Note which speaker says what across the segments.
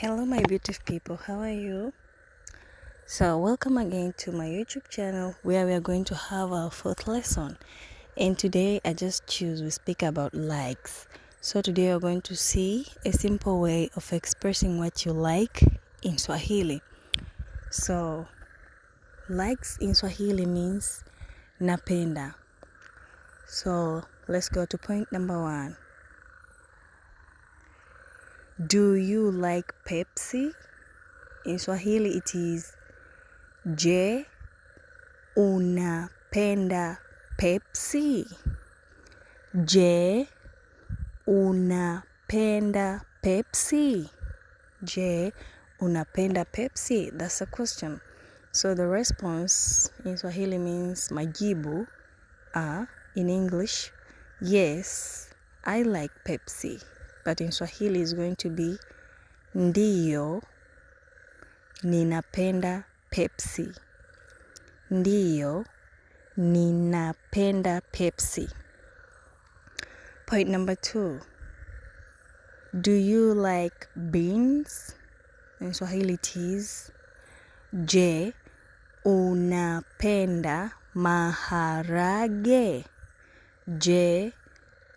Speaker 1: Hello my beautiful people, how are you? So welcome again to my YouTube channel where we are going to have our fourth lesson, and today I just choose we speak about likes. So today we're going to see a simple way of expressing what you like in Swahili. So likes in Swahili means napenda. So let's go to point number 1. Do you like Pepsi? In Swahili it is Je unapenda Pepsi? Je unapenda Pepsi? Je unapenda Pepsi? That's a question. So the response in Swahili means majibu are in English, yes, I like Pepsi. But in Swahili is going to be ndiyo ninapenda Pepsi. Ndiyo ninapenda Pepsi. Point number 2. Do you like beans? In Swahili it is Je unapenda maharage? Je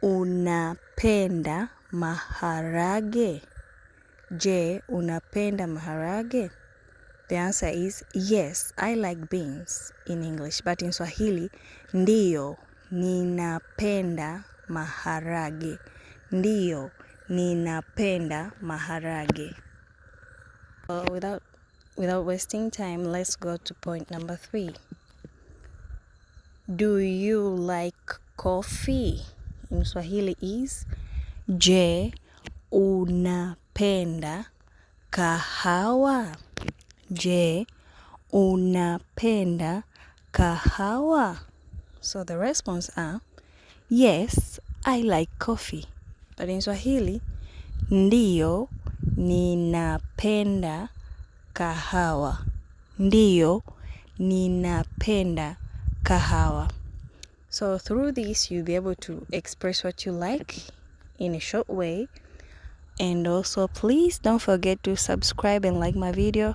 Speaker 1: unapenda maharage? Je unapenda maharage? The answer is yes, I like beans in English, but in Swahili, ndiyo ninapenda maharage. Ndiyo ninapenda maharage. Without wasting time, let's go to point number 3. Do you like coffee? In Swahili is Je unapenda kahawa? Je unapenda kahawa? So the response are yes, I like coffee. But in Swahili, ndiyo ninapenda kahawa. Ndiyo ninapenda kahawa. So through this, you'll be able to express what you like in a short way. And also, please don't forget to subscribe and like my video.